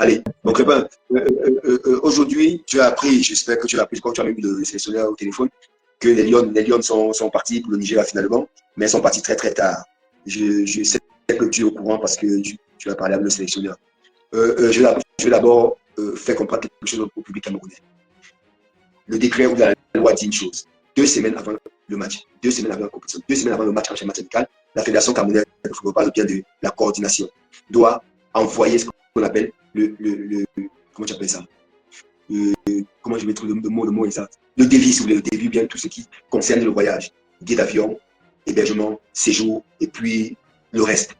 Allez, donc aujourd'hui, tu as appris, j'espère que tu as appris, quand tu as même eu le sélectionneur au téléphone, que les Lions sont partis pour le Nigeria finalement, mais ils sont partis très très tard. Je sais que tu es au courant parce que tu as parlé avec le sélectionneur. Je vais d'abord faire comprendre quelque chose au public camerounais. Le décret ou la loi dit une chose. 2 semaines avant le match, 2 semaines avant la compétition, 2 semaines avant le match amical, la Fédération camerounaise de football, parle bien de la coordination, doit envoyer ce qu'on appelle comment tu appelles ça, comment je vais trouver le mot exact, le devis, si vous voulez, le devis, bien tout ce qui concerne le voyage, billet d'avion, hébergement, séjour, et puis le reste.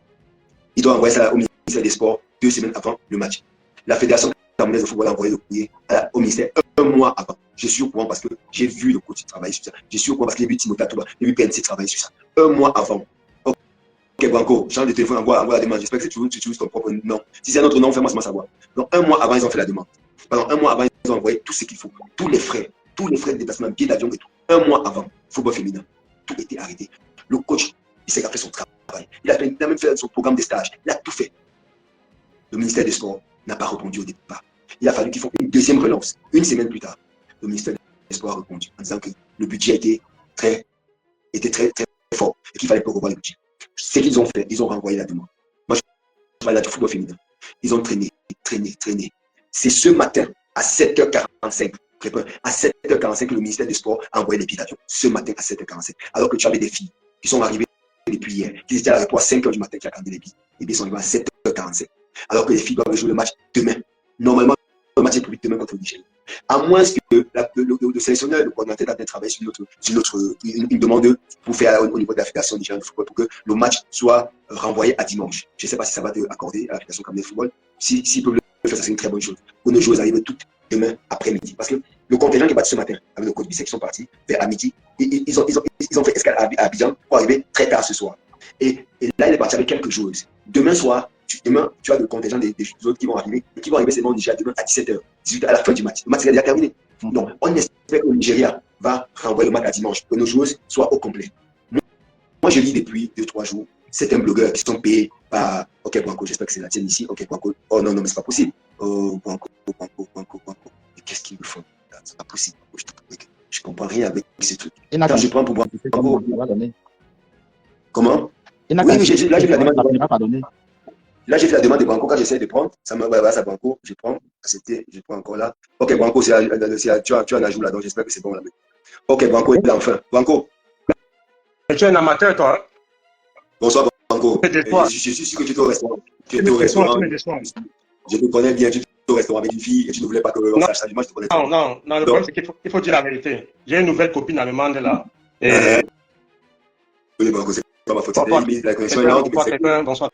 Il doit envoyer ça au ministère des Sports 2 semaines avant le match. La Fédération camerounaise de football a envoyé le courrier au ministère 1 mois avant. Je suis au courant parce que j'ai vu le coach travailler sur ça. Je suis au courant parce que j'ai vu Timothée Touba, j'ai vu PNC travailler sur ça. 1 mois avant. Ok, Branco, change de téléphone, envoie la demande. J'espère que tu utilises ton propre nom. Si c'est un autre nom, fais-moi savoir. Donc, 1 mois avant, ils ont fait la demande. Pendant 1 mois avant, ils ont envoyé tout ce qu'il faut. Tous les frais de déplacement, billets d'avion et tout. 1 mois avant, football féminin. Tout était arrêté. Le coach, il s'est fait son travail. Il a même fait son programme de stage. Il a tout fait. Le ministère des Sports n'a pas répondu au départ. Il a fallu qu'ils font une deuxième relance. 1 semaine plus tard, le ministère des Sports a répondu en disant que le budget était très fort et qu'il fallait pas revoir le budget. Ce qu'ils ont fait, ils ont renvoyé la demande. Moi, je parle là du football féminin. Ils ont traîné. C'est ce matin, à 7h45, à 7h45 que le ministère des Sports a envoyé les billets d'avion. Ce matin, à 7h45. Alors que tu avais des filles qui sont arrivées depuis hier, qui étaient à l'aéroport à 5h du matin, qui attendaient les billets. Les billets sont arrivés à 7h45. Alors que les filles doivent jouer le match demain. Normalement, le match est prévu demain contre le Nigeria. À moins que le sélectionneur, le coordinateur ait travaillé sur une demande pour faire au niveau de la Fédération nigérienne de football pour que le match soit renvoyé à dimanche. Je ne sais pas si ça va accorder à la Fédération camerounaise de football. S'ils peuvent le faire, ça c'est une très bonne chose. Pour nos joueurs arrivent toutes demain après-midi. Parce que le contingent qui est parti ce matin avec le coach Bissek qui sont partis vers à midi, ils ont fait escale à Abidjan pour arriver très tard ce soir. Et là, il est parti avec quelques joueuses. Demain soir, tu as le contingent des autres qui vont arriver et qui vont arriver seulement au Nigeria demain à 17h, 18h à la fin du match. Le match est déjà terminé. Donc, on espère que le Nigeria va renvoyer le match à dimanche, que nos joueuses soient au complet. Moi, je lis depuis 2-3 jours certains blogueurs qui sont payés par OK Branco, j'espère que c'est la tienne ici. OK Branco, oh non, mais c'est pas possible. Oh, Branco. Mais qu'est-ce qu'ils me font? C'est pas possible. Je comprends rien avec ces trucs. Quand je prends pour Branco. Comment? Oui, là, j'ai fait la demande. Là, j'ai fait la demande de Branco. Quand j'essaie de prendre, ça me va à Branco. Je prends, accepté, je prends encore là. OK, Branco, tu as un ajout là, donc j'espère que c'est bon là. OK, Branco est là enfin. Branco. Tu es un amateur, toi. Bonsoir, Branco. Je suis sûr que tu es au restaurant. Tu es au restaurant. Je te connais bien. Tu es au restaurant avec une fille et tu ne voulais pas qu'on sache ça. Moi, je te connais. Non, le problème, c'est qu'il faut dire la vérité. J'ai une nouvelle copine allemande là. Oui, Branco, c'est pas ma faute. La connexion est là. Bonsoir.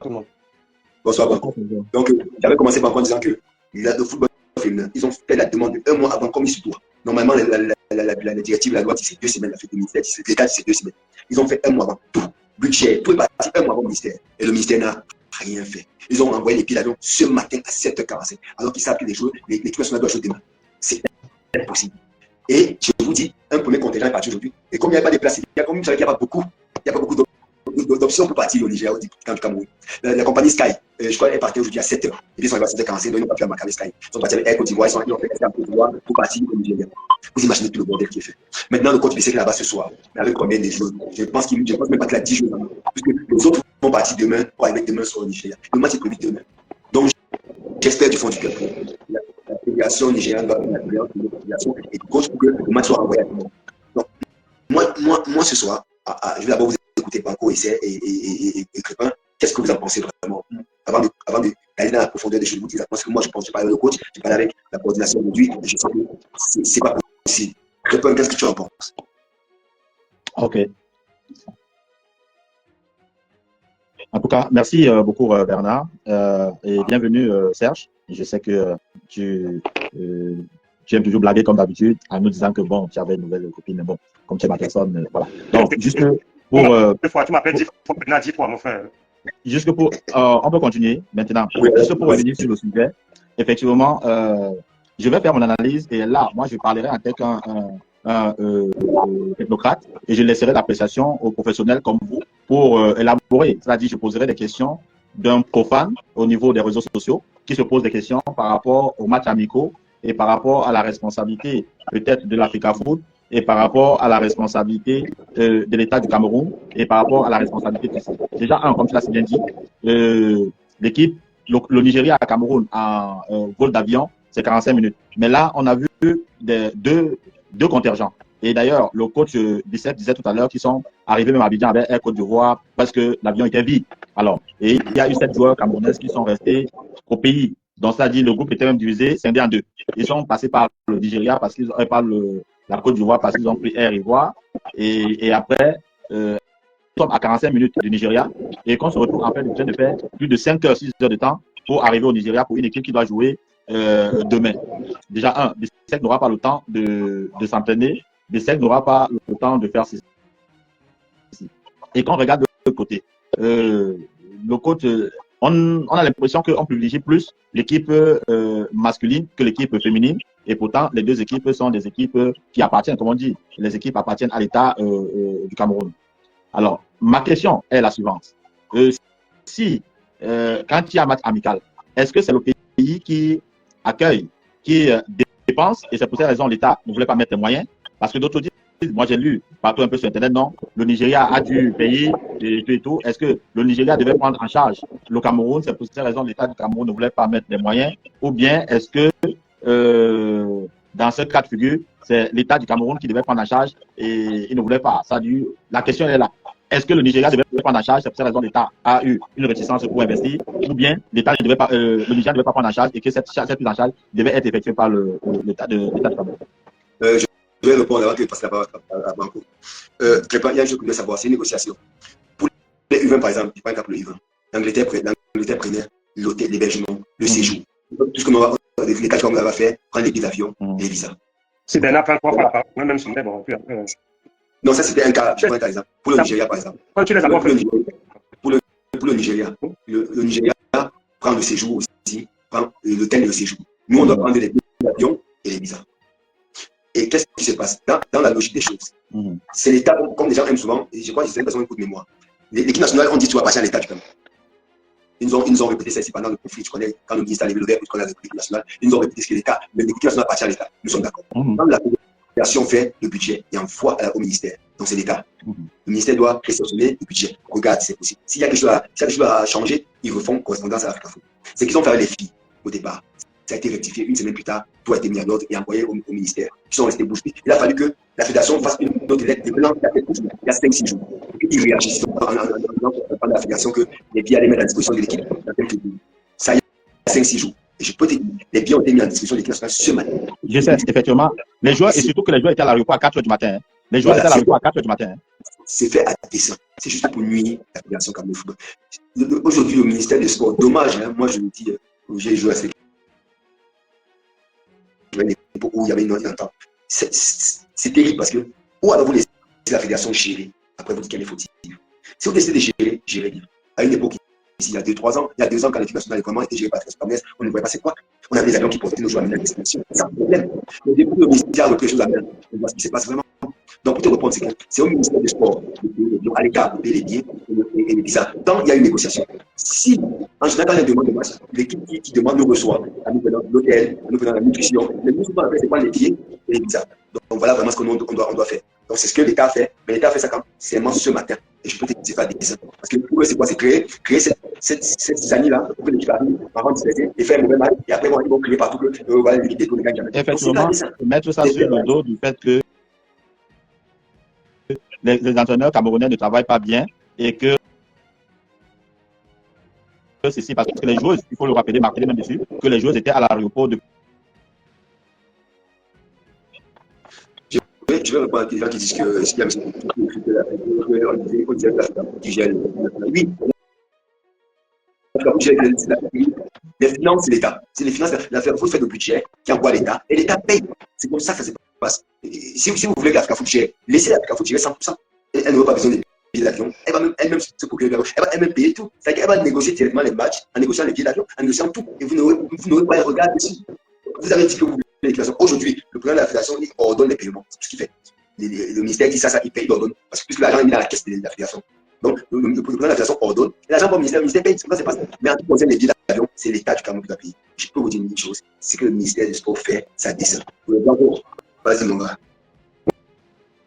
Tout le monde. Bonsoir, Branco. Donc, j'avais commencé par en disant que le football féminin, ils ont fait la demande 1 mois avant, comme il se doit. Normalement, la directive, la loi dit c'est 2 semaines, la fête du ministère, l'État dit c'est 2 semaines. Ils ont fait 1 mois avant tout. Budget, tout est parti 1 mois avant le ministère. Et le ministère n'a rien fait. Ils ont envoyé les billets d'avion ce matin à 7h45. Alors qu'ils savent que l'équipe nationale doit jouer demain. C'est impossible. Et je vous dis, un premier contingent est parti aujourd'hui. Et comme il n'y a pas de place, comme vous savez qu'il n'y a pas beaucoup d'options pour partir au Nigeria, du Cameroun. La compagnie Sky, je crois, est partie aujourd'hui à 7h. Et puis ils sont arrivés à 7h45, donc ils n'ont pas pu embarquer Sky. Ils sont partis avec Air Côte d'Ivoire, ils ont fait Air Côte d'Ivoire pour partir au Nigeria. Vous imaginez tout le bordel qui est fait. Maintenant, le coach Bissek est là-bas ce soir. Mais avec combien de jours? Je pense même pas qu'il a 10 jours. Puisque les autres vont partir demain pour arriver demain sur le Nigeria. Le match est prévu demain. Donc, j'espère du fond du cœur. La fédération nigériane va prendre la fédération et le coach pour que le match soit envoyé à tout le monde. Donc, moi ce soir, je vais d'abord vous écouter Branco et Crépin. Qu'est-ce que vous en pensez vraiment? Avant d'aller dans la profondeur des choses, vous dites, parce que moi, je pense que je parle avec le coach, je parle avec la coordination aujourd'hui, et je sens que c'est pas possible. Crépin, qu'est-ce que tu en penses? OK. En tout cas, merci beaucoup Bernard et bienvenue Serge. Je sais que tu aimes toujours blaguer comme d'habitude en nous disant que bon, tu avais une nouvelle copine, mais bon, comme tu es ma personne, voilà. Donc, juste pour... tu m'appelles 10 fois, mon frère. Juste pour... on peut continuer maintenant. Juste pour revenir sur le sujet, effectivement, je vais faire mon analyse et là, moi, je parlerai en tant qu'un technocrate et je laisserai l'appréciation aux professionnels comme vous pour élaborer. C'est-à-dire, je poserai des questions d'un profane au niveau des réseaux sociaux qui se pose des questions par rapport aux matchs amicaux et par rapport à la responsabilité peut-être de l'Africa Foot et par rapport à la responsabilité de l'État du Cameroun et par rapport à la responsabilité de ceci. Déjà, comme tu l'as si bien dit, l'équipe, le Nigeria à Cameroun en vol d'avion, c'est 45 minutes. Mais là, on a vu deux contingents. Et d'ailleurs, le coach Bicep disait tout à l'heure qu'ils sont arrivés même à Abidjan avec Air Côte d'Ivoire parce que l'avion était vide. Alors, et il y a eu 7 joueurs camerounais qui sont restés au pays. Donc, ça dit, le groupe était même divisé, scindé en deux. Ils sont passés par le Nigeria parce qu'ils par la Côte d'Ivoire parce qu'ils ont pris Air Ivoire. Et après, nous sommes à 45 minutes du Nigeria et qu'on se retrouve en fait de faire plus de 5 heures, 6 heures de temps pour arriver au Nigeria pour une équipe qui doit jouer demain. Déjà, Bissek n'aura pas le temps de s'entraîner. Bissek n'aura pas le temps de faire ceci. Et quand on regarde de l'autre côté, le coach, on a l'impression qu'on privilégie plus l'équipe masculine que l'équipe féminine. Et pourtant, les deux équipes sont des équipes qui appartiennent, comme on dit, les équipes appartiennent à l'État du Cameroun. Alors, ma question est la suivante. Si, quand il y a un match amical, est-ce que c'est le pays qui accueille, qui dépense, et c'est pour cette raison l'État ne voulait pas mettre les moyens? Parce que d'autres disent, moi j'ai lu partout un peu sur Internet, non, le Nigeria a dû payer et tout. Est-ce que le Nigeria devait prendre en charge le Cameroun? C'est pour cette raison l'État du Cameroun ne voulait pas mettre les moyens? Ou bien est-ce que dans ce cas de figure, c'est l'État du Cameroun qui devait prendre en charge et il ne voulait pas? Ça dit, la question est là. Est-ce que le Nigeria devait prendre en charge? C'est pour cette raison que l'État a eu une réticence pour investir, ou bien l'État ne devait pas, le Nigeria ne devait pas prendre en charge et que cette prise en charge devait être effectuée par l'État du Cameroun? Je vais répondre avant que je passe la parole à Banco. Il y a une chose que je voulais savoir, c'est une négociation. Pour les U20, par exemple, je prends un cas pour le U20. L'Angleterre prenait l'hôtel, l'hébergement, le séjour. Tout ce que l'État du Cameroun va faire, prendre les billets d'avion et les visas. C'est Bernard prend 3 fois la parole, même si on est bon. Non, ça c'était un cas, je prends un exemple. Pour le Nigeria, par exemple. Quand tu les as pas fait. Pour le Nigeria, le Nigeria prend le séjour aussi, prend l'hôtel et le séjour. Nous, on doit prendre les billets d'avion et les visas. Et qu'est-ce qui se passe dans la logique des choses? C'est l'État, comme les gens aiment souvent, et je crois que c'est une personne de mémoire. L'équipe nationale, on dit tu vas passer à l'État du Cameroun. Ils nous ont répété ça ici pendant le conflit. Tu connais, quand le ministre a levé le verre pour l'équipe nationale, ils nous ont répété ce que l'État, mais l'équipe nationale appartient à l'État. Nous sommes d'accord. Quand la fédération fait le budget, il envoie au ministère. Donc c'est l'État. Le ministère doit réceptionner le budget. Regarde si c'est possible. S'il y a quelque chose à changer, ils refont correspondance à l'Africa Foot. C'est qu'ils ont fait les filles au départ. Ça a été rectifié une semaine plus tard, tout a été mis en ordre et envoyé au ministère. Ils sont restés bouche bée. Il a fallu que la fédération fasse une autre lettre de blanc il y a 5-6 jours. Et ils réagissent dans la fédération que les billets allaient mettre à disposition de l'équipe dans quelques jours. Ça y est, 5-6 jours. Et je peux te dire, les billets ont été mis à disposition de l'équipe nationale ce matin. Je sais, effectivement. Les joueurs, et surtout que les joueurs étaient à l'aéroport à 4 h du matin. Les joueurs étaient à l'aéroport à 4 h du matin. C'est fait à dessein. C'est juste pour nuire la fédération Cameroun Football. Aujourd'hui, le ministère des Sports, dommage, hein, moi je me dis, j'ai joué à cette où il y avait une entente. C'est terrible parce que où alors vous laissez la fédération gérer, après vous dites qu'elle est fautive. Si vous décidez de gérer, gérez bien. À une époque, ici, il y a 2-3 ans, il y a 2 ans, quand l'équipe nationale est vraiment été gérée par Transparnes, on ne voyait pas c'est quoi. On avait des avions qui portaient nos joueurs à la destination. C'est un problème. Mais depuis que le ministère a repris les choses à main, on voit ce qui se passe vraiment. Donc, pour te répondre, c'est au ministère des Sports, à l'État, de payer les billets et les visas. Tant il y a une négociation. Si, en général, quand il y a une demande de match, l'équipe qui demande nous reçoit, à nous prenant l'hôtel, à nous prenant la nutrition, mais nous, souvent, c'est pas les billets et les visas. Donc, voilà vraiment ce qu'on doit faire. Donc, c'est ce que l'État a fait. Mais l'État a fait ça quand seulement ce matin. Et je peux te dire, c'est pas des ans. Parce que pour eux, c'est quoi? C'est créer cette année-là pour que l'équipe arrive avant de se laisser et faire un mauvais match. Et après, ils vont créer partout que voilà, l'équipe des gagne jamais. Effectivement, mettre ça sur le dos du fait que les entraîneurs camerounais ne travaillent pas bien et que ceci parce que les joueurs, il faut le rappeler, marquer même dessus, que les joueurs étaient à l'aéroport de. Je vais répondre à des gens qui disent que s'il y a on disait qui gèle. Oui, les finances, c'est l'État. C'est les finances, l'affaire, il faut faire le budget qui envoie l'État et l'État paye. C'est comme ça que ça se passe. Si vous voulez que l'Africa Foot gère, laissez l'Africa Foot gérer 100%. Elle n'aura pas besoin des billets d'avion. Elle va même se procurer l'avion. Elle va elle-même payer tout. C'est-à-dire qu'elle va négocier directement les matchs, en négociant les billets d'avion, en négociant tout. Et vous n'aurez pas un regard dessus. Vous avez dit que vous voulez l'éducation. Aujourd'hui, le président de la fédération il ordonne les paiements. C'est tout ce qu'il fait. Le ministère dit ça, il paye, il ordonne. Parce que plus l'argent est mis dans la caisse de la fédération. Donc, le président de la fédération ordonne. Et l'agent pour le ministère paye, c'est pas ça. Mais en tout cas, concerne les billets d'avion, c'est l'État du Cameroun qui doit payer. Je peux vous dire une chose, c'est que le ministère du Sport fait sa descente. Vas-y, mon gars.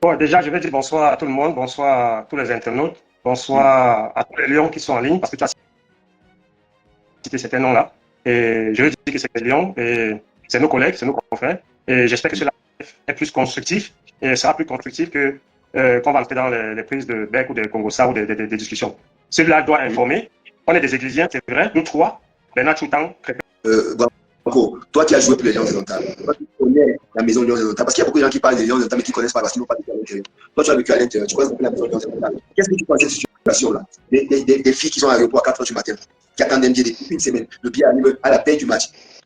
Bon, déjà, je vais dire bonsoir à tout le monde, bonsoir à tous les internautes, bonsoir à tous les lions qui sont en ligne, parce que tu as cité certains noms-là. Et je veux dire que c'est les lions, et c'est nos collègues, c'est nos confrères. Et j'espère que cela est plus constructif, et sera plus constructif que qu'on va entrer dans les prises de bec ou de Congossa ou des discussions. Celui-là doit informer. On est des Églisiens, c'est vrai, nous trois, Bernard Choutan. Bravo. Toi qui as joué pour les Lions Indomptables, toi qui connais la maison Lions Indomptables, parce qu'il y a beaucoup de gens qui parlent des Lions Indomptables mais qui ne connaissent pas parce qu'ils n'ont pas vécu à l'intérieur. Toi, tu as vécu à l'intérieur, tu connais beaucoup la maison Lions Indomptables. Qu'est-ce que tu penses de cette situation-là? Des filles qui sont à l'aéroport à 4 h du matin, qui attendent un billet depuis une semaine, le billet arrive à la veille du match.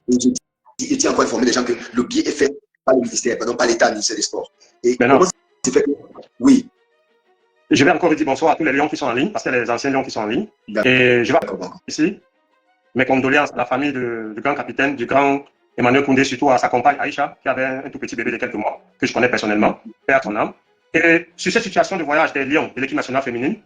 Et je tiens encore à informer les gens que le billet est fait par le ministère, pardon, par l'État, le ministère des Sports. Et comment c'est fait? Oui. Je vais encore dire bonsoir à tous les lions qui sont en ligne, parce qu'il y a les anciens lions qui sont en ligne. Et je vais ici mes condoléances à la famille du grand capitaine, du grand Emmanuel Koundé, surtout à sa compagne Aïcha, qui avait un tout petit bébé de quelques mois, que je connais personnellement, père son âme. Et sur cette situation de voyage des lions de l'équipe nationale féminine,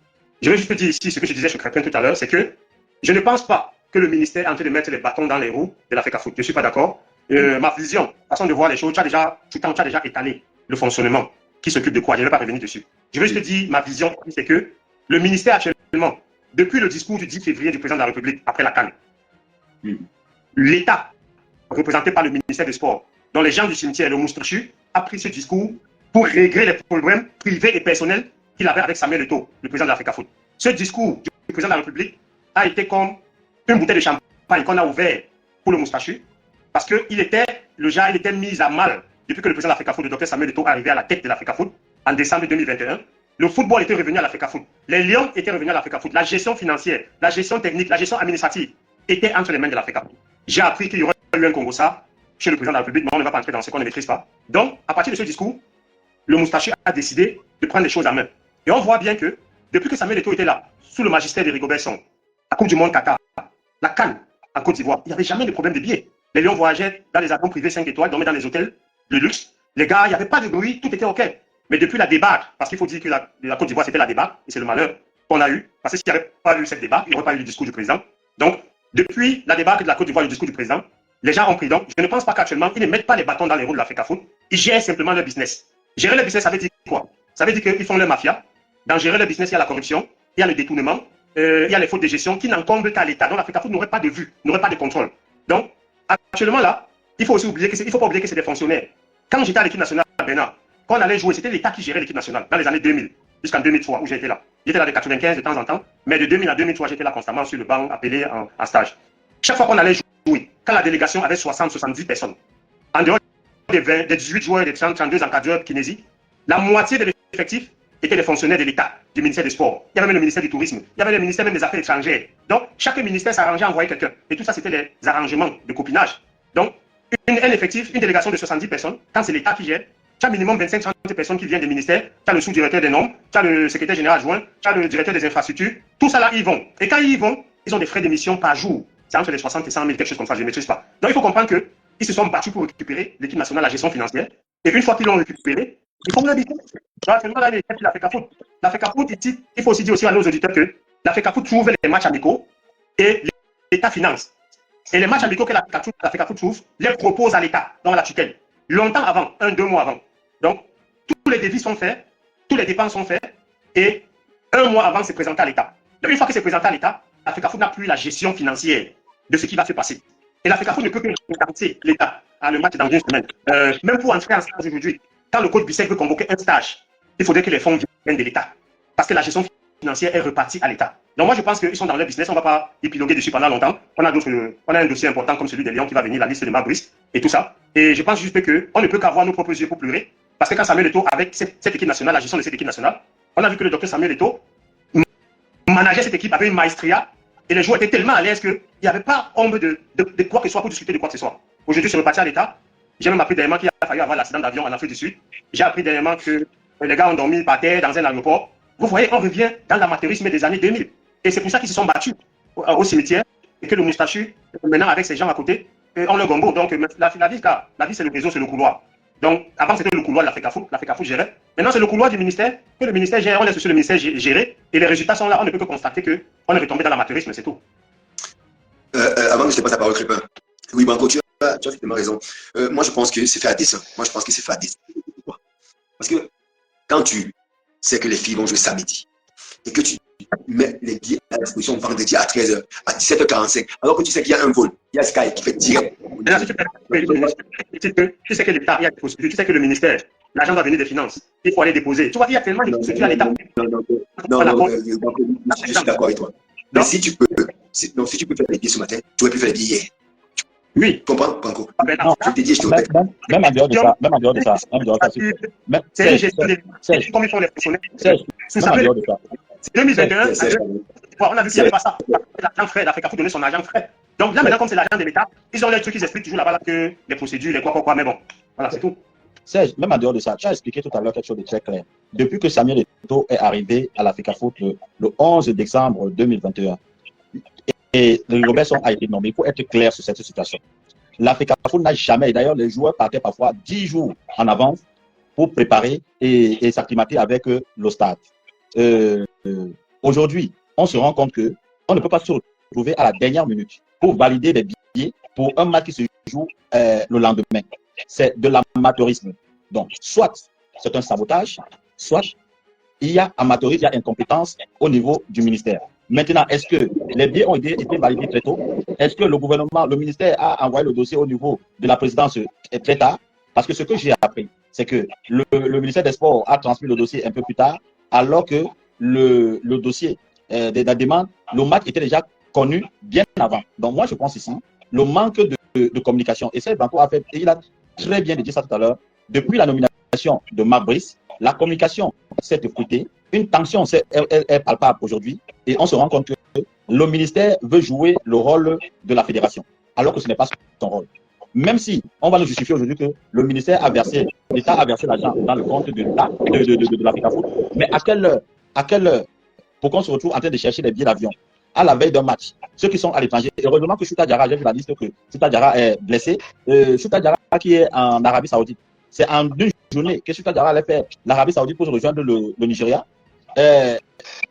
je vais juste te dire ici ce que je disais sur Crépin tout à l'heure, c'est que je ne pense pas que le ministère est en train de mettre les bâtons dans les roues de la FECAFOOT. Je ne suis pas d'accord. Ma vision, façon de voir les choses, tu as déjà étalé le fonctionnement. Qui s'occupe de quoi? Je ne vais pas revenir dessus. Je veux juste te dire, ma vision, c'est que le ministère actuellement, depuis le discours du 10 février du président de la République, après la CAN, l'État, représenté par le ministère des Sports, dont les gens du cimetière, le Moustachu, a pris ce discours pour régler les problèmes privés et personnels qu'il avait avec Samuel Eto'o, le président de la FECAFOOT. Ce discours du président de la République a été comme une bouteille de champagne qu'on a ouverte pour le Moustachu, parce que il était mis à mal depuis que le président de la FECAFOOT, le docteur Samuel Eto'o, est arrivé à la tête de la FECAFOOT en décembre 2021. Le football était revenu à la FECAFOOT. Les Lions étaient revenus à la FECAFOOT. La gestion financière, la gestion technique, la gestion administrative était entre les mains de la FECAFOOT. J'ai appris qu'il y aurait eu un Congossa chez le président de la République, mais on ne va pas entrer dans ce qu'on ne maîtrise pas. Donc, à partir de ce discours, le Moustachu a décidé de prendre les choses en main. Et on voit bien que, depuis que Samuel Eto'o était là, sous le magistère de Rigobert Song, la Coupe du Monde Qatar, la CAN en Côte d'Ivoire, il n'y avait jamais de problème de billets. Les Lions voyageaient dans les avions privés 5 étoiles, dormaient dans les hôtels de luxe. Les gars, il n'y avait pas de bruit, tout était OK. Mais depuis la débâcle, parce qu'il faut dire que la Côte d'Ivoire, c'était la débâcle, et c'est le malheur qu'on a eu, parce que s'il n'y avait pas eu cette débâcle, il n'y aurait pas eu le discours du président. Donc, depuis la débâcle de la Côte d'Ivoire, le discours du président, les gens ont pris. Donc, je ne pense pas qu'actuellement, ils ne mettent pas les bâtons dans les roues de la FECAFOOT, ils gèrent simplement leur business. Gérer le business, ça veut dire quoi? Ça veut dire qu'ils font leur mafia. Dans gérer le business, il y a la corruption, il y a le détournement, il y a les fautes de gestion qui n'incombent qu'à l'État. Donc, la FECAFOOT n'aurait pas de vue, n'aurait pas de contrôle. Donc, actuellement là, il faut aussi oublier que faut pas oublier que c'est des fonctionnaires. Quand j'étais à l'équipe nationale à Bénin, quand on allait jouer, c'était l'État qui gérait l'équipe nationale dans les années 2000 jusqu'en 2003 où j'étais là. J'étais là de 95 de temps en temps, mais de 2000 à 2003, j'étais là constamment sur le banc appelé en stage. Chaque fois qu'on allait jouer, quand la délégation avait 60-70 personnes, en dehors des 18 joueurs, des 32 encadreurs kinésie, la moitié de l'effectif étaient les fonctionnaires de l'État, du ministère des Sports. Il y avait même le ministère du Tourisme, il y avait le ministère même des Affaires étrangères. Donc, chaque ministère s'arrangeait à envoyer quelqu'un. Et tout ça, c'était les arrangements de copinage. Donc, un effectif, une délégation de 70 personnes, quand c'est l'État qui gère, tu as minimum 25-30 personnes qui viennent des ministères, tu as le sous-directeur des normes, tu as le secrétaire général adjoint, tu as le directeur des infrastructures, tout ça là, ils vont. Et quand ils y vont, ils ont des frais d'émission par jour. C'est entre les 60 et 100 000, quelque chose comme ça, je ne maîtrise pas. Donc, il faut comprendre qu'ils se sont battus pour récupérer l'équipe nationale, la gestion financière. Et une fois qu'ils l'ont récupéré, ils font leur business. Actuellement, là, la FECAFOOT. La FECAFOOT, il faut aussi dire aussi à nos auditeurs que la FECAFOOT trouve les matchs amicaux et l'État finance. Et les matchs amicaux que la FECAFOOT trouve, les propose à l'État, dans la tutelle. Longtemps avant, 1-2 mois avant. Donc, tous les devis sont faits, tous les dépenses sont faites, et 1 mois avant, c'est présenté à l'État. Donc, une fois que c'est présenté à l'État, la FECAFOOT n'a plus la gestion financière de ce qui va se passer. Et la FECAFOOT ne peut que regarder l'État à le match dans une semaine. Même pour entrer en stage aujourd'hui, quand le coach Bissek veut convoquer un stage, il faudrait que les fonds viennent de l'État. Parce que la gestion financière est repartie à l'État. Donc moi, je pense qu'ils sont dans leur business, on ne va pas épiloguer dessus pendant longtemps. On a un dossier important comme celui des Lions qui va venir, la liste de Mabrice et tout ça. Et je pense juste qu'on ne peut qu'avoir nos propres yeux pour pleurer. Parce que quand Samuel Eto'o, avec cette équipe nationale, la gestion de cette équipe nationale, on a vu que le docteur Samuel Eto'o manageait cette équipe avec une maestria et les joueurs étaient tellement à l'aise qu'il n'y avait pas ombre de quoi que ce soit pour discuter de quoi que ce soit. Aujourd'hui, c'est reparti à l'État. J'ai même appris dernièrement qu'il a fallu avoir l'accident d'avion en Afrique du Sud. J'ai appris dernièrement que les gars ont dormi par terre dans un aéroport. Vous voyez, on revient dans l'amateurisme des années 2000. Et c'est pour ça qu'ils se sont battus au cimetière et que le Moustachu, maintenant avec ses gens à côté, on le gombo. Donc la vie c'est le réseau, c'est le couloir. Donc avant c'était le couloir de la FECAFOOT gérait. Maintenant c'est le couloir du ministère, que le ministère gère, on laisse aussi le ministère gérer. Et les résultats sont là, on ne peut que constater qu'on est retombé dans l'amateurisme, c'est tout. Avant que je te passe la parole, Crépin. Oui, Banco, tu as effectivement raison. Moi, je pense que c'est fait à dessein. Pourquoi? Parce que quand tu sais que les filles vont jouer samedi et que tu mets les billets à disposition vendredi à 13h, à 17h45, alors que tu sais qu'il y a un vol, il y a Sky qui fait direct. Tu sais que l'État, il y a des procédures, tu sais que le ministère, l'agent va venir des finances, il faut aller déposer. Tu vois, il y a tellement de procédures à l'État. Non, je suis d'accord avec toi. Mais si tu peux faire les billets ce matin, tu aurais pu faire les billets hier. Oui. Tu comprends, Banco? Non, je t'ai dit, je te répète. Même en dehors de ça, c'est une gestion des comme ils font les fonctionnaires. Même en dehors de ça. 2021, on a vu qu'il n'y avait pas ça. L'agent frais, l'Africa Foot donnait son agent frais. Donc là, maintenant, comme c'est l'agent de l'État, ils ont les trucs qu'ils expliquent toujours là-bas, que les procédures, les quoi, mais bon, voilà, c'est tout. Serge, même en dehors de ça, tu as expliqué tout à l'heure quelque chose de très clair. Depuis que Samuel Eto'o est arrivé à l'Africa Foot le 11 décembre 2021, et le Robertson a été nommé, il faut être clair sur cette situation. L'Africa Foot n'a jamais, et d'ailleurs les joueurs partaient parfois 10 jours en avance pour préparer et s'acclimater avec le stade. Aujourd'hui, on se rend compte qu'on ne peut pas se retrouver à la dernière minute pour valider des billets pour un match qui se joue le lendemain. C'est de l'amateurisme. Donc, soit c'est un sabotage, soit il y a amateurisme, il y a incompétence au niveau du ministère. Maintenant, est-ce que les billets ont été validés très tôt? Est-ce que le gouvernement, le ministère a envoyé le dossier au niveau de la présidence très tard? Parce que ce que j'ai appris, c'est que le ministère des Sports a transmis le dossier un peu plus tard, alors que le dossier de la demande, le match était déjà connu bien avant. Donc moi, je pense ici, le manque de communication, et c'est Banco a fait, et il a très bien dit ça tout à l'heure, depuis la nomination de Marc Brice, la communication s'est effritée, une tension est palpable aujourd'hui, et on se rend compte que le ministère veut jouer le rôle de la fédération, alors que ce n'est pas son rôle. Même si on va nous justifier aujourd'hui que le ministère a versé, l'État a versé l'argent dans le compte de l'Africa Foot, mais à quelle heure pour qu'on se retrouve en train de chercher des billets d'avion à la veille d'un match, ceux qui sont à l'étranger, heureusement que Chouta Diarra, j'ai vu la liste que Chouta Diarra est blessé, Chouta Diarra qui est en Arabie Saoudite, c'est en une journée que Chouta Diarra allait faire l'Arabie Saoudite pour se rejoindre le Nigeria.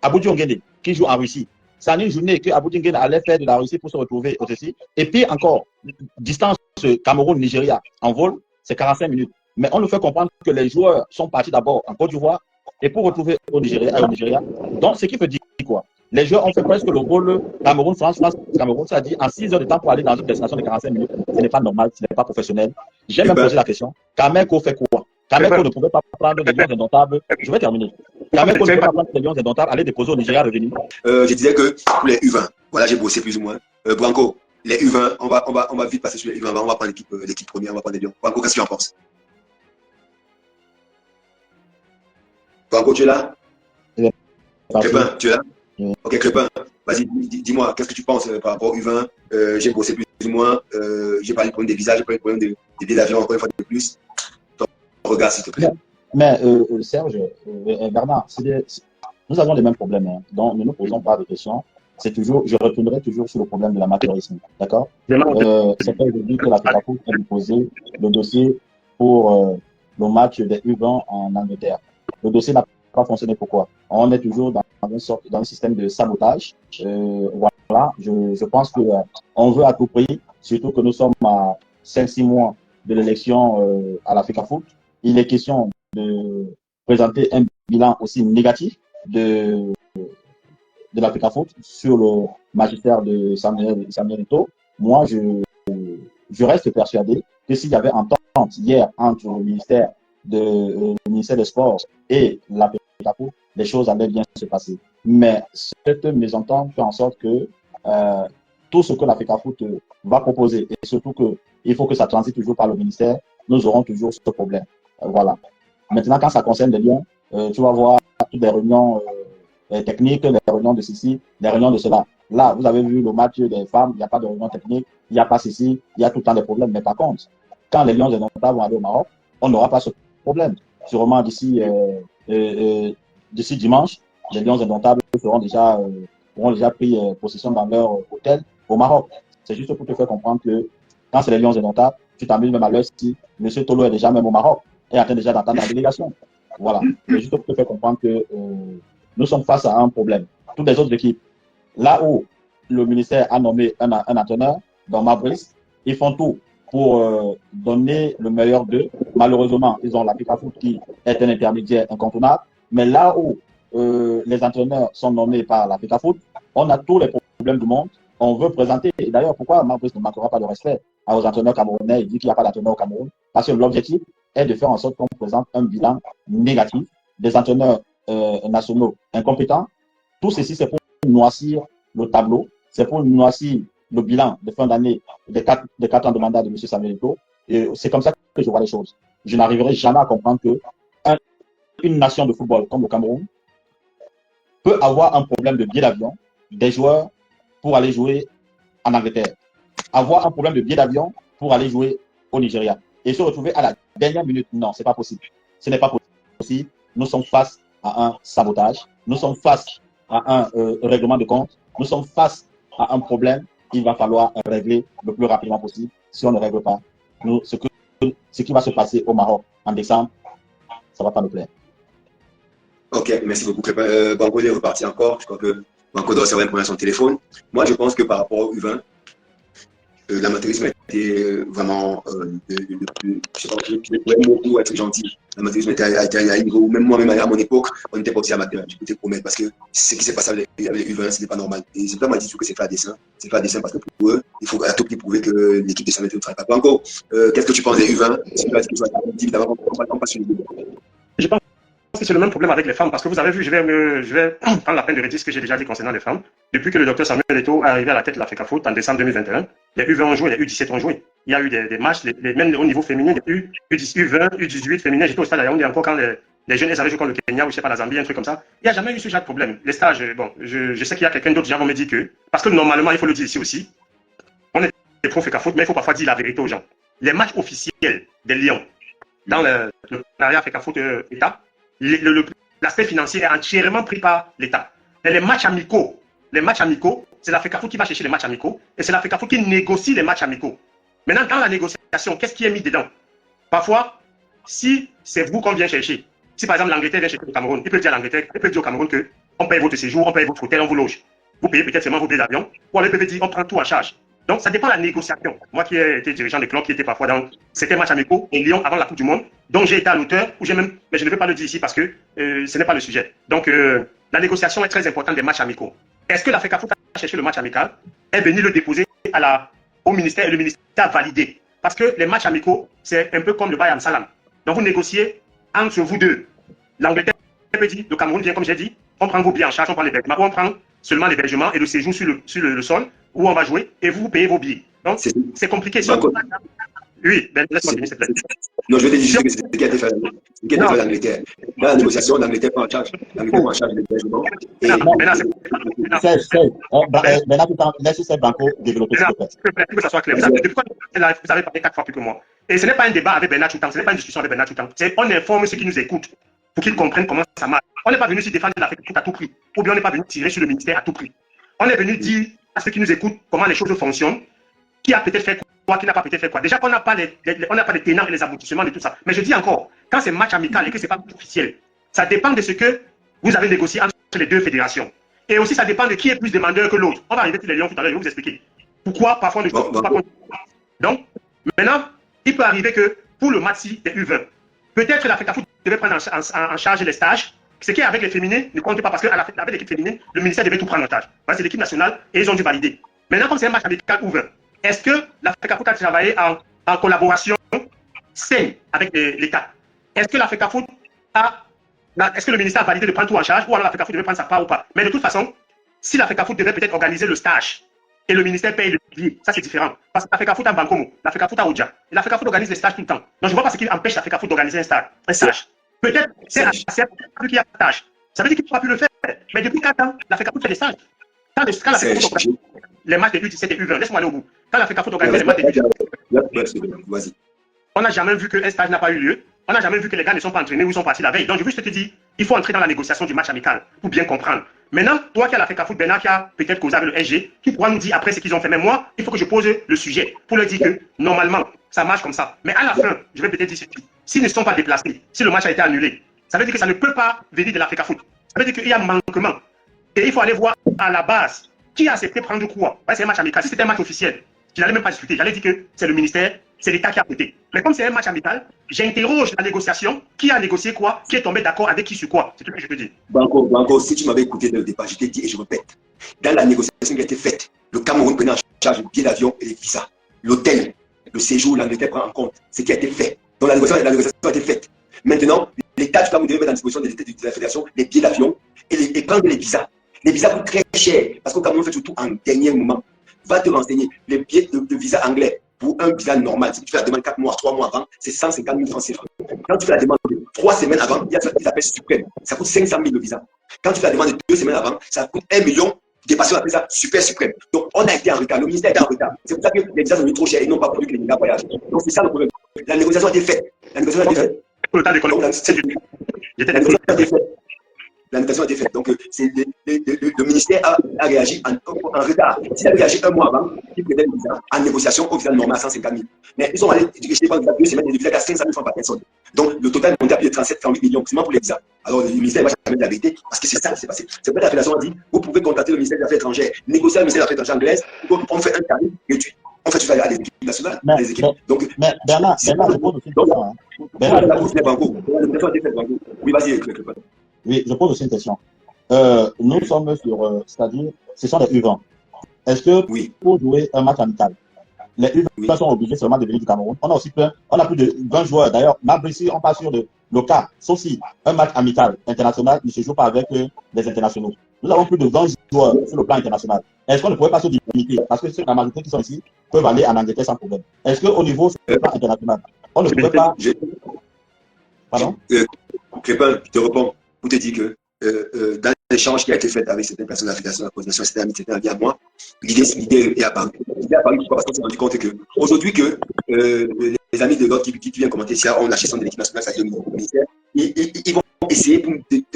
Abou Diongene qui joue en Russie, c'est en une journée que Abou Diongene allait faire de la Russie pour se retrouver au Tessie. Et puis encore, distance Cameroun-Nigeria en vol, c'est 45 minutes. Mais on nous fait comprendre que les joueurs sont partis d'abord en Côte d'Ivoire et pour retrouver au Nigeria. Donc, ce qui veut dire quoi? Les joueurs ont fait presque le rôle Cameroun-France, France-Cameroun, ça dit en 6 heures de temps pour aller dans une destination de 45 minutes. Ce n'est pas normal, ce n'est pas professionnel. J'ai même posé la question, Kameko fait quoi? Kameko ne pouvait pas prendre des lions indomptables. Je vais terminer. Kameko ne pouvait pas prendre des lions indomptables, aller déposer au Nigeria, revenir. Je disais que pour les U20, voilà, j'ai bossé plus ou moins. Branco, les U20, on va vite passer sur les U20, on va prendre l'équipe première, on va prendre les lions. Branco, qu'est-ce que tu en penses? Branco, tu es là? Crépin, tu es là? Ok, Crépin, vas-y, dis-moi, qu'est-ce que tu penses par rapport au U20? J'ai bossé plus ou moins, j'ai parlé du problème des visas, j'ai parlé du problème des billets d'avion encore une fois de plus. Ton regard, s'il te plaît. Mais Serge, Bernard, nous avons les mêmes problèmes, hein, donc ne nous posons pas de questions. Je retournerai toujours sur le problème de l'amateurisme, d'accord? C'est pas aujourd'hui que l'Africa Foot a déposé le dossier pour le match des U20 en Angleterre. Le dossier n'a pas fonctionné. Pourquoi? On est toujours dans un système de sabotage. Voilà, je pense qu'on veut à tout prix, surtout que nous sommes à 5-6 mois de l'élection à l'Africa Foot. Il est question de présenter un bilan aussi négatif de l'Africa Foot sur le magistère de Samuel Eto'o. Moi, je reste persuadé que s'il y avait entente hier entre le ministère des Sports et l'Africa Foot, les choses allaient bien se passer. Mais cette mésentente fait en sorte que tout ce que l'Africa Foot va proposer, et surtout qu'il faut que ça transite toujours par le ministère, nous aurons toujours ce problème. Voilà. Maintenant, quand ça concerne les lions, tu vas voir toutes les réunions techniques, les réunions de ceci, les réunions de cela. Là, vous avez vu le match des femmes, il n'y a pas de réunion technique, il n'y a pas ceci, il y a tout le temps des problèmes. Mais par contre, quand les lions indomptables vont aller au Maroc, on n'aura pas ce problème. Sûrement d'ici dimanche, les lions indomptables auront déjà pris possession dans leur hôtel au Maroc. C'est juste pour te faire comprendre que quand c'est les lions indomptables, tu t'amuses même à l'heure si M. Tolo est déjà même au Maroc et en train déjà d'attendre la délégation. Voilà. C'est juste pour te faire comprendre que nous sommes face à un problème. Toutes les autres équipes, là où le ministère a nommé un entraîneur, dans Mabrice, ils font tout pour donner le meilleur d'eux. Malheureusement, ils ont la FECAFOOT qui est un intermédiaire incontournable. Mais là où les entraîneurs sont nommés par la FECAFOOT, on a tous les problèmes du monde. On veut présenter. Et d'ailleurs, pourquoi Mabrice ne manquera pas de respect aux entraîneurs camerounais? Il dit qu'il n'y a pas d'entraîneur au Cameroun. Parce que l'objectif est de faire en sorte qu'on présente un bilan négatif des entraîneurs nationaux incompétents. Tout ceci, c'est pour noircir le tableau, c'est pour noircir le bilan de fin d'année des 4 ans de mandat de M. Samuel Eto'o. Et c'est comme ça que je vois les choses. Je n'arriverai jamais à comprendre que une nation de football comme le Cameroun peut avoir un problème de billet d'avion des joueurs pour aller jouer en Angleterre, avoir un problème de billet d'avion pour aller jouer au Nigeria et se retrouver à la dernière minute. Non, c'est pas possible. Ce n'est pas possible. Nous sommes face à un sabotage. Nous sommes face à un règlement de compte. Nous sommes face à un problème qu'il va falloir régler le plus rapidement possible. Si on ne règle pas, ce qui va se passer au Maroc en décembre, ça ne va pas nous plaire. Ok, merci beaucoup. Banco est reparti encore. Je crois que Banco doit savoir un problème sur son téléphone. Moi, je pense que par rapport au U20, l'amateurisme a été vraiment je beaucoup être gentil. L'amateurisme a été à un niveau où même moi-même à mon époque, on n'était pas aussi amateur. Je peux te promettre parce que ce qui s'est passé avec les U20, ce n'est pas normal. Et c'est pas moi qui dis que c'est fait à dessein. C'est fait à dessein parce que pour eux, il faut à tout prix prouver que l'équipe de Samuel ne travaille pas. Encore, qu'est-ce que tu penses des U20? Évidemment, on passe sur le débat. Je pense que c'est le même problème avec les femmes, parce que vous avez vu, je vais prendre la peine de redire ce que j'ai déjà dit concernant les femmes. Depuis que le docteur Samuel Eto'o est arrivé à la tête de la FECAFOOT en décembre 2021, les U20 ont joué, les U17 ont joué. Il y a eu des matchs, même au niveau féminin, les U20, U18 féminins. J'étais au stade à Yaoundé encore quand les jeunes avaient joué contre le Kenya ou je sais pas, la Zambie, un truc comme ça. Il n'y a jamais eu ce genre de problème. Les stages, bon, je sais qu'il y a quelqu'un d'autre, gens me dit que, parce que normalement, il faut le dire ici aussi, on est des pros FECAFOOT, mais il faut parfois dire la vérité aux gens. Les matchs officiels des Lions dans le partenariat FECAFOOT État, l'aspect financier est entièrement pris par l'État. Mais les matchs amicaux, c'est la FECAFOOT qui va chercher les matchs amicaux et c'est la FECAFOOT qui négocie les matchs amicaux. Maintenant, dans la négociation, qu'est-ce qui est mis dedans? Parfois, si c'est vous qu'on vient chercher, si par exemple l'Angleterre vient chercher le Cameroun, il peut dire à l'Angleterre, il peut dire au Cameroun que on paye votre séjour, on paye votre hôtel, on vous loge. Vous payez peut-être seulement vos billets d'avion, ou alors ils peuvent dire on prend tout en charge. Donc, ça dépend de la négociation. Moi qui ai été dirigeant des clubs, qui était parfois dans certains matchs amicaux, et Lyon avant la Coupe du Monde, dont j'ai été à l'auteur, ou j'ai même, mais je ne vais pas le dire ici parce que ce n'est pas le sujet. Donc, la négociation est très importante des matchs amicaux. Est-ce que la FECAFOOT a cherché le match amical, est venu le déposer au ministère et le ministère a validé? Parce que les matchs amicaux, c'est un peu comme le Bayern Salam. Donc, vous négociez entre vous deux. L'Angleterre peut dire, le Cameroun vient, comme j'ai dit, on prend vos billets en charge, on prend l'hébergement, on prend seulement l'hébergement et le séjour sur le sol où on va jouer et vous payez vos billets. Donc, c'est compliqué. Oui, ben, laisse-moi finir, s'il te plaît. Non, je vais te dire que c'est ce qui a été fait à l'Angleterre. Dans la négociation, l'Angleterre prend en charge l'hébergement. Maintenant, laisse Banco développer ce que ça soit clair. Vous avez parlé 4 fois plus que moi. Et ce n'est pas un débat avec Bernard Choutan, ce n'est pas une discussion avec Bernard Choutan. On informe ceux qui nous écoutent pour qu'ils comprennent comment ça marche. On n'est pas venu se défendre la FECAFOOT à tout prix, ou bien on n'est pas venu tirer sur le ministère à tout prix. On est venu dire à ceux qui nous écoutent comment les choses fonctionnent, qui a peut-être fait quoi, qui n'a pas peut-être fait quoi. Déjà qu'on n'a pas les tenants et les aboutissements de tout ça. Mais je dis encore, quand c'est match amical et que ce n'est pas officiel, ça dépend de ce que vous avez négocié entre les deux fédérations. Et aussi, ça dépend de qui est plus demandeur que l'autre. On va arriver sur les Lions tout à l'heure, je vais vous expliquer. Pourquoi parfois on ne peut pas. Donc, maintenant, il peut arriver que pour le match-ci des U20, peut-être que la FECAFOOT devait prendre en charge les stages. Ce qui est avec les féminines ne compte pas parce qu'avec l'équipe féminine, le ministère devait tout prendre en charge. C'est l'équipe nationale et ils ont dû valider. Maintenant, comme c'est un match amical ouvert, est-ce que la FECAFOOT a travaillé en collaboration saine avec l'État? Est-ce que la FECAFOOT est-ce que le ministère a validé de prendre tout en charge ou alors la FECAFOOT devait prendre sa part ou pas? Mais de toute façon, si la FECAFOOT devait peut-être organiser le stage et le ministère paye le billet, ça c'est différent. Parce que la FECAFOOT a Bancomo, la FECAFOOT a Oudja. Et la FECAFOOT organise les stages tout le temps. Donc je ne vois pas ce qui empêche la FECAFOOT d'organiser un stage. Peut-être c'est qui a un stage. Ça veut dire qu'il ne pourra plus le faire. Mais depuis 4 ans, la FECAFOOT fait des stages. Quand la FECAFOOT organise les matchs de U17 et U20, laisse-moi aller au bout. Quand la FECAFOOT organise les matchs de U17, on n'a jamais vu qu'un stage n'a pas eu lieu. On n'a jamais vu que les gars ne sont pas entraînés ou sont partis la veille. Donc je veux juste te dire, il faut entrer dans la négociation du match amical pour bien comprendre. Maintenant, toi qui as la FECAFOOT, Bernard qui a peut-être causé avec le SG, tu pourras nous dire après ce qu'ils ont fait. Mais moi, il faut que je pose le sujet pour leur dire que normalement, ça marche comme ça. Mais à la fin, je vais peut-être dire ceci. S'ils ne sont pas déplacés, si le match a été annulé, ça veut dire que ça ne peut pas venir de la FECAFOOT. Ça veut dire qu'il y a manquement. Et il faut aller voir à la base qui a accepté de prendre quoi. C'est un match amical. Si c'était un match officiel, je n'allais même pas discuter. J'allais dire que c'est le ministère, c'est l'État qui a prêté. Mais comme c'est un match amical, j'interroge la négociation. Qui a négocié quoi? Qui est tombé d'accord avec qui sur quoi? C'est tout ce que je peux dire. Banco, si tu m'avais écouté dès le départ, je t'ai dit et je répète. Dans la négociation qui a été faite, le Cameroun prenait en charge le billet d'avion et les visas. L'hôtel, le séjour, l'Angleterre prend en compte ce qui a été fait. Donc la négociation a été faite. Maintenant, l'État du Cameroun devait mettre à disposition de la fédération les billets d'avion et prendre les visas. Les visas coûtent très cher parce qu'au Cameroun, on fait surtout en dernier moment. Va te renseigner. Les billets de visa anglais pour un visa normal, si tu fais la demande 4 mois, 3 mois avant, c'est 150 000 francs CFA. Quand tu fais la demande 3 semaines avant, il y a ce qu'ils appellent suprême. Ça coûte 500 000 le visa. Quand tu fais la demande 2 semaines avant, ça coûte 1 million. Dépassé, on appelle ça super suprême. Donc, on a été en retard. Le ministère était en retard. C'est pour ça que les visas sont venus trop chers et n'ont pas produit que les gars voyagent. Donc, c'est ça le problème. La négociation a été faite. La négociation a été faite. La négociation a été faite. La négociation a été faite. Donc, le ministère a réagi en retard. S'il avait réagi un mois avant, il prenait le visa en négociation au visa normal à 150 000. Mais ils sont allés, je sais pas, 2 semaines, des visas à 500 000 francs par personne. Donc, le total est monté à plus de 37,8 millions, seulement pour les visas. Alors, le ministère va jamais de la vérité parce que c'est ça qui s'est passé. C'est pourquoi la fédération a dit vous pouvez contacter le ministère des Affaires étrangères, négocier avec le ministère des Affaires étrangères anglaise, on fait un tarif réduit. En fait, tu vas aller à l'équipe nationale. Mais Bernard, je pose aussi une question. Oui, vas-y. Oui, je pose aussi une question. Nous sommes sur, c'est-à-dire, ce sont les U20. Est-ce que pour jouer un match amical, les U20 sont obligés seulement de venir du Cameroun? On a plus de 20 joueurs. D'ailleurs, même ici, on passe sur le cas, sauf si un match amical international ne se joue pas avec des internationaux. Nous avons plus de 20 joueurs sur le plan international. Est-ce qu'on ne pourrait pas se limiter? Parce que la majorité qui sont ici peuvent aller en Angleterre sans problème. Est-ce qu'au niveau sur le plan international, on ne pourrait pas... Pardon? Crépin, je te réponds pour te dire que dans l'échange qui a été fait avec certaines personnes de la Fédération de la coordination, c'était un ami à moi, l'idée est apparue. L'idée est apparue parce qu'on s'est rendu compte qu'aujourd'hui les amis de l'autre qui viennent commenter si on la gestion de l'équipe nationale, ça y est, au ministère, ils vont essayer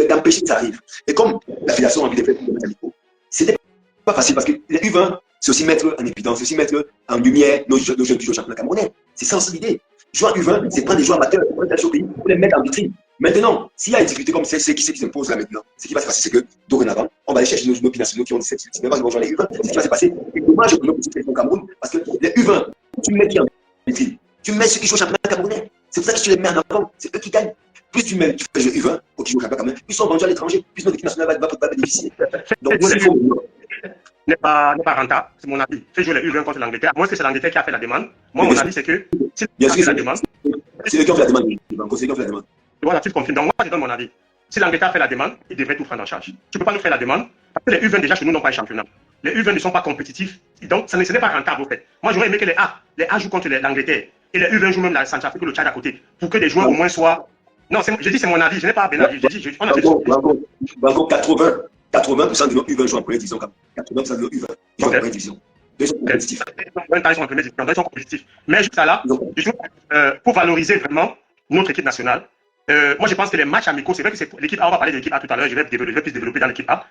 d'empêcher que ça arrive. Et comme la Fédération a envie de faire pour les amicaux, c'était pas facile parce que les U20, c'est aussi mettre en évidence, c'est aussi mettre en lumière nos jeunes qui jouent au championnat camerounais. C'est ça aussi l'idée. Jouer en U20, c'est prendre des joueurs amateurs, prendre des joueurs pays pour les mettre en vitrine. Maintenant, s'il y a une difficulté comme c'est qui s'impose là maintenant, ce qui va se passer, c'est que dorénavant, on va aller chercher nos binationaux qui ont 17, 18 ans, ils vont jouer les U20. C'est ce qui va se passer. Et dommage pour nos petits pays au Cameroun, parce que les U20, tu mets qui en vitrine? Tu mets ceux qui jouent au championnat camerounais. C'est pour ça que tu les mets en avant. C'est eux qui gagnent. Plus tu mets, tu fais jouer U20 ou qui jouent au championnat camerounais, plus ils sont vendus à l'étranger, plus notre équipe nationale va bénéficier. Donc, n'est pas rentable, c'est mon avis. Fait jouer les U20 contre l'Angleterre. Moi, c'est l'Angleterre qui a fait la demande. Moi, mon avis, c'est que si l'Angleterre fait la demande, c'est eux qui ont fait la demande. C'est eux qui ont fait la demande. Voilà, tu te confirmes. Donc, moi, je donne mon avis. Si l'Angleterre fait la demande, il devrait tout prendre en charge. Tu ne peux pas nous faire la demande parce que les U20 déjà chez nous n'ont pas un championnat. Les U20 ne sont pas compétitifs. Donc, ce n'est pas rentable, au fait. Moi, j'aurais aimé que les A jouent contre l'Angleterre et les U20 jouent même la Centrafrique ou le Tchad à côté pour que les joueurs au moins soient. Non, je dis c'est mon avis. Je n'ai pas Bénin. On a fait 80% de nos U20 jouent en première division. 80% de nos U20 jouent en première division. Ils sont compétitifs. Ils sont en première division. Ils sont compétitifs. Mais juste là, pour valoriser vraiment notre équipe nationale, moi, je pense que les matchs amicaux, c'est vrai que c'est l'équipe A, on va parler de l'équipe A tout à l'heure, je vais plus développer dans l'équipe A.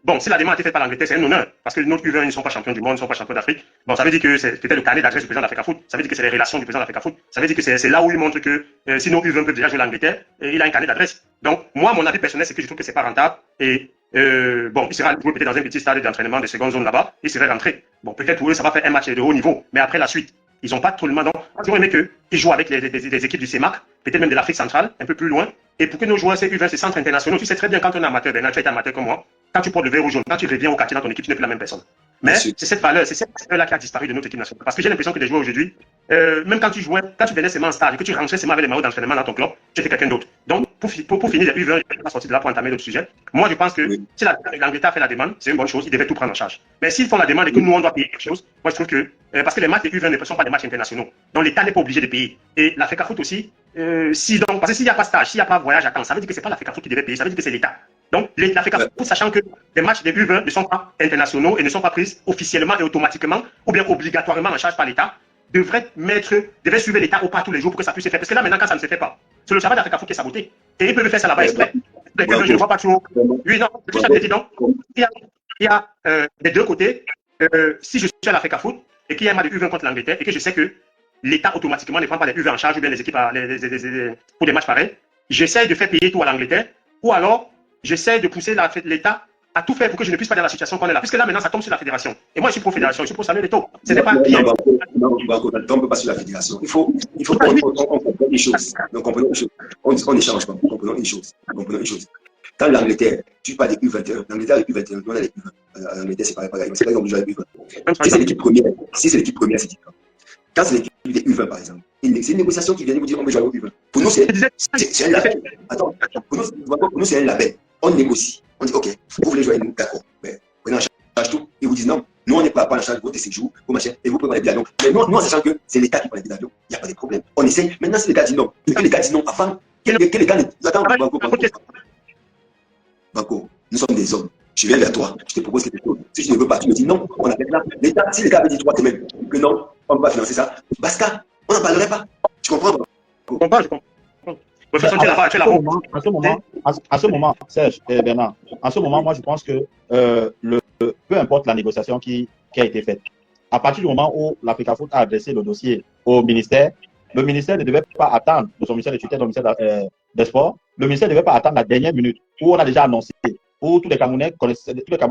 Bon, si la demande a été faite par l'Angleterre, c'est un honneur, parce que nos U20 ne sont pas champions du monde, ne sont pas champions d'Afrique. Bon, ça veut dire que c'est peut-être le carnet d'adresse du président d'Africa Foot, ça veut dire que c'est les relations du président d'Africa Foot, ça veut dire que c'est là où il montre que si nos U20 peuvent déjà jouer l'Angleterre, il a un carnet d'adresse. Donc, moi, mon avis personnel, c'est que je trouve que c'est pas rentable et bon, il sera peut-être dans un petit stade d'entraînement de seconde zone là-bas, il serait rentré. Bon, peut-être pour eux, ça va faire un match de haut niveau, mais après la suite, ils n'ont pas tout le monde. Donc, j'aurais aimé qu'ils jouent avec les équipes du CEMAC, peut-être même de l'Afrique centrale, un peu plus loin. Et pour que nos joueurs U20, ces centres internationaux, tu sais très bien quand on est amateur, Bernard, tu es amateur comme moi, quand tu portes le vert ou jaune, quand tu reviens au quartier dans ton équipe, tu n'es plus la même personne. Mais c'est cette valeur, c'est cette valeur-là qui a disparu de notre équipe nationale. Parce que j'ai l'impression que les joueurs aujourd'hui, même quand tu jouais, quand tu venais seulement en stage et que tu rentrais seulement avec les maillots d'entraînement dans ton club, tu étais quelqu'un d'autre. Donc, pour finir les U20, je vais pas sortir de là pour entamer d'autres sujets. Moi, je pense que si l'Angleterre fait la demande, c'est une bonne chose, ils devaient tout prendre en charge. Mais s'ils font la demande et que nous, on doit payer quelque chose, moi, je trouve que, parce que les matchs des U20 ne sont pas des matchs internationaux. Donc, l'État n'est pas obligé de payer. Et l'Africa Foot aussi, parce que s'il n'y a pas stage, s'il n'y a pas voyage à Caen, ça veut dire que c'est pas l'Africa Foot qui devait payer, ça veut dire que c'est l'État. Donc, l'Africa Foot, sachant que les matchs des U20 ne sont pas internationaux et ne sont pas pris officiellement et automatiquement, ou bien obligatoirement en charge par l'État, devrait suivre l'État au pas tous les jours pour que ça puisse se faire. Parce que là, maintenant, quand ça ne se fait pas, c'est le travail d'Africa Foot qui est saboté. Et ils peuvent faire ça là-bas exprès. Je ne vois pas trop. Oui, non, c'est tout ça que je dis. Donc, il y a des deux côtés. Si je suis à l'Africa Foot et qu'il y a un match de U20 contre l'Angleterre et que je sais que l'État automatiquement ne prend pas les U20 en charge ou bien les équipes pour des matchs pareils, j'essaie de faire payer tout à l'Angleterre ou alors j'essaie de pousser l'État à tout faire pour que je ne puisse pas dans la situation qu'on est là. Puisque là, maintenant, ça tombe sur la fédération. Et moi, je suis pro-fédération, je suis pro-Samuel Eto'o. Ce n'est pas pire. Non, on ne tombe pas sur la fédération. Il faut qu'on comprenne les choses. Donc, comprenons une chose. On n'échange pas. Comprenons une chose. Quand l'Angleterre, tu parles des U21, l'Angleterre est U21, nous on a les U20. L'Angleterre, c'est pareil. C'est pas obligé avec U20. Si c'est l'équipe première, c'est différent. Quand c'est l'équipe des U20, par exemple, c'est une négociation qui vient vous dire on veut jouer au U20. Pour nous, c'est un label. Attends, pour nous, c'est un label. On négocie. On dit, OK, vous voulez jouer avec nous, d'accord. Mais prenez en charge tout. Ils vous disent non, nous, on n'est pas en charge de votre séjour, vos machins, et vous prenez les billets d'avion. Mais nous, en sachant que c'est l'État qui prend les billets d'avion, il n'y a pas de problème. On essaye. Maintenant, si l'État dit non, et que l'État dit non avant, que l'État ne. Attends, Banco, nous sommes des hommes. Je viens vers toi, je te propose quelque chose. Si tu ne veux pas, tu me dis non, on appelle là. L'État, si l'État avait dit toi même que non, on ne peut pas financer ça, basta, on n'en parlerait pas. Tu comprends? Je comprends. À ce moment, Serge et Bernard, en ce moment, moi, je pense que peu importe la négociation qui a été faite, à partir du moment où l'Africafoot a adressé le dossier au ministère, le ministère ne devait pas attendre, de son ministère de tutelle, au ministère des Sports, le ministère ne devait pas attendre la dernière minute où on a déjà annoncé, où tous les Camerounais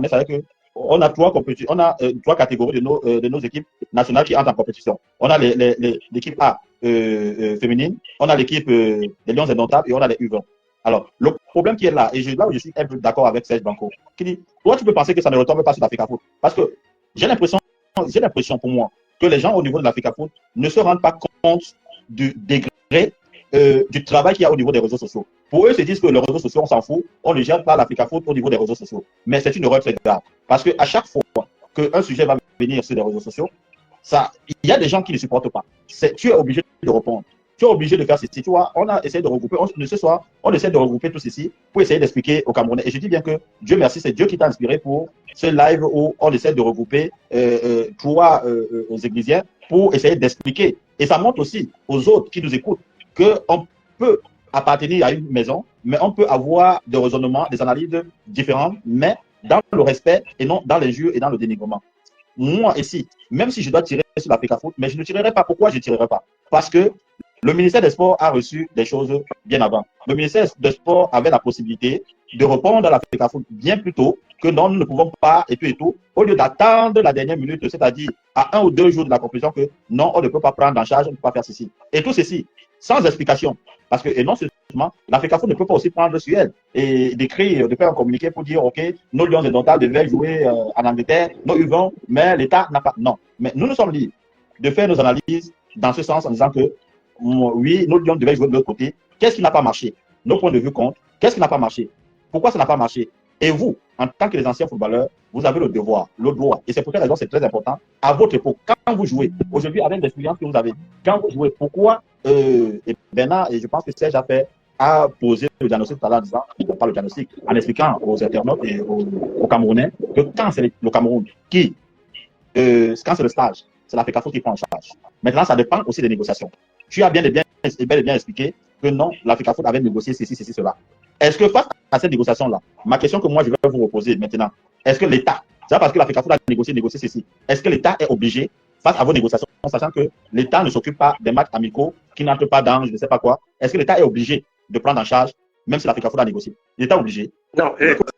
savaient qu'on a trois catégories de nos équipes nationales qui entrent en compétition. On a l'équipe A féminine, on a l'équipe des Lions Indomptables et on a les U20. Alors, le problème qui est là, et là où je suis un peu d'accord avec Serge Banco, qui dit, toi, tu peux penser que ça ne retombe pas sur l'Africafoot. Parce que j'ai l'impression pour moi que les gens au niveau de l'Africafoot ne se rendent pas compte du degré du travail qu'il y a au niveau des réseaux sociaux. Pour eux, ils se disent que les réseaux sociaux, on s'en fout, on ne gère pas l'Africafoot au niveau des réseaux sociaux. Mais c'est une erreur très grave. Parce qu'à chaque fois qu'un sujet va venir sur les réseaux sociaux, il y a des gens qui ne supportent pas. Tu es obligé de répondre. Tu es obligé de faire ceci. Tu vois, on a essayé de regrouper, ce soir, on essaie de regrouper tout ceci pour essayer d'expliquer aux Camerounais. Et je dis bien que Dieu merci, c'est Dieu qui t'a inspiré pour ce live où on essaie de regrouper trois églisiens pour essayer d'expliquer. Et ça montre aussi aux autres qui nous écoutent qu'on peut appartenir à une maison, mais on peut avoir des raisonnements, des analyses différentes, mais dans le respect et non dans l'injure et dans le dénigrement. Moi, ici, même si je dois tirer sur l'Africafoot, mais je ne tirerai pas. Pourquoi je ne tirerai pas? Parce que le ministère des Sports a reçu des choses bien avant. Le ministère des Sports avait la possibilité de répondre à l'Africafoot bien plus tôt que non, nous ne pouvons pas et tout, au lieu d'attendre la dernière minute, c'est-à-dire à 1 ou 2 jours de la compétition que non, on ne peut pas prendre en charge, on ne peut pas faire ceci. Et tout ceci, sans explication. Parce que, et non seulement, l'Africafoot ne peut pas aussi prendre sur elle et d'écrire, de faire un communiqué pour dire, OK, nos Lions Indomptables devaient jouer en Angleterre, nos U20, mais l'État n'a pas. Non. Mais nous sommes libres de faire nos analyses dans ce sens en disant que, oui, nos Lions devaient jouer de l'autre côté. Qu'est-ce qui n'a pas marché? Nos points de vue comptent. Qu'est-ce qui n'a pas marché? Pourquoi ça n'a pas marché? Et vous, en tant que les anciens footballeurs, vous avez le devoir, le droit, et c'est pour quelle raison c'est très important, à votre époque, quand vous jouez, aujourd'hui avec l'expérience que vous avez, quand vous jouez, pourquoi, et Bernard, et je pense que Serge a posé le diagnostic tout à l'heure en disant, pas le diagnostic, en expliquant aux internautes et aux Camerounais que quand c'est le Cameroun qui, quand c'est le stage, c'est l'Africafoot qui prend en charge. Maintenant, ça dépend aussi des négociations. Tu as bel et bien expliqué que non, l'Africafoot avait négocié ceci, cela. Est-ce que face à cette négociation-là, ma question que moi je vais vous reposer maintenant, est-ce que l'État, c'est pas parce que l'Africafoot a négocié ceci, est-ce que l'État est obligé, face à vos négociations, sachant que l'État ne s'occupe pas des matchs amicaux qui n'entrent pas dans je ne sais pas quoi, est-ce que l'État est obligé de prendre en charge, même si l'Africafoot a négocié? L'État est obligé? Non, écoute,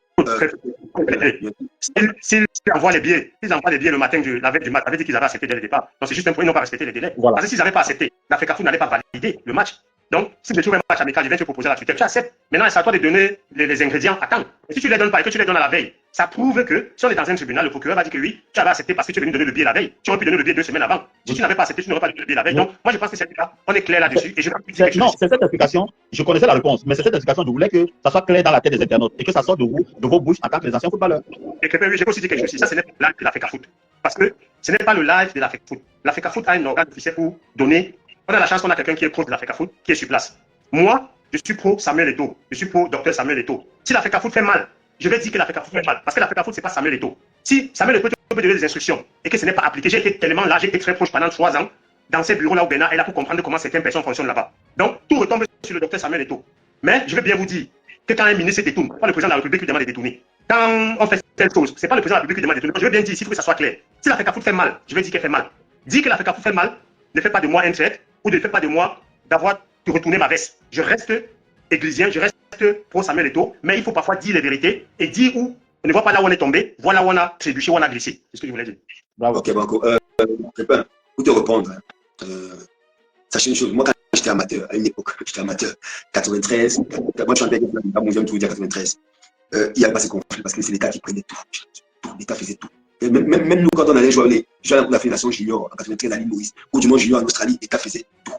s'ils envoient les billets, le matin, la veille du match, ça veut dire qu'ils avaient accepté dès le départ. Donc c'est juste un point, ils n'ont pas respecté les délais. Voilà. Parce que s'ils n'avaient pas accepté, l'Africafoot n'allait pas valider le match. Donc, si tu trouves un match amical, je vais te proposer la tutelle, tu acceptes. Maintenant, c'est à toi de donner les ingrédients à temps. Et si tu ne les donnes pas et que tu les donnes à la veille, ça prouve que si on est dans un tribunal, le procureur va dire que oui, tu avais accepté parce que tu es venu donner le billet la veille. Tu aurais pu donner le billet 2 semaines avant. Si tu n'avais pas accepté, tu n'aurais pas donné le billet la veille. Donc, moi, je pense que c'est ça. On est clair là-dessus. Et je non, c'est cette explication. Je connaissais la réponse, mais c'est cette explication. Je voulais que ça soit clair dans la tête des internautes et que ça sorte de vous, de vos bouches en tant que les anciens footballeurs. Et que oui, j'ai aussi dit quelque chose ici. Ça, ce n'est pas le live de l'Africafoot. Parce que ce n'est pas le live de l'Africafoot. L'Africafoot a un organe officiel pour donner. On a la chance qu'on a quelqu'un qui est pro de l'Africafoot, qui est sur place. Moi, je suis pro Samuel Eto'o. Je suis pro Dr Samuel Eto'o. Si l'Africafoot fait mal, je vais dire que l'Africafoot fait mal. Parce que l'Africafoot, ce n'est pas Samuel Eto'o. Si Samuel Eto'o peut donner des instructions et que ce n'est pas appliqué, j'ai été tellement là, j'ai été très proche pendant 3 ans dans ces bureaux-là où Bernard est là pour comprendre comment certaines personnes fonctionnent là-bas. Donc, tout retombe sur le Dr Samuel Eto'o. Mais je vais bien vous dire que quand un ministre se détourne, pas le président de la République qui demande de détourner. Quand on fait telle chose, ce n'est pas le président de la République qui demande de détourner. Je vais bien dire ici, il faut que ça soit clair. Si l'Africafoot fait mal, je vais dire qu'elle fait mal. Dire que l'Africafoot fait mal ne fait pas de moi un traître ou ne fait pas de moi d'avoir de retourner ma veste. Je reste églisien, je reste pro Samuel Eto'o, mais il faut parfois dire les vérités et dire où on ne voit pas là où on est tombé, voilà où on a trébuché, où on a glissé. C'est ce que je voulais dire. Bravo. Ok, Banco. Pépin, pour te répondre, sachez une chose, moi quand j'étais amateur, à une époque, j'étais amateur, 93, moi je chantais la mondiale tout 93. Il n'y avait pas ce conflit parce que c'est l'État qui prenait tout. L'État faisait tout. Et même nous, quand on allait jouer la Fédération Junior en 93 à l'île Maurice, ou du moins Junior en Australie, l'État faisait tout.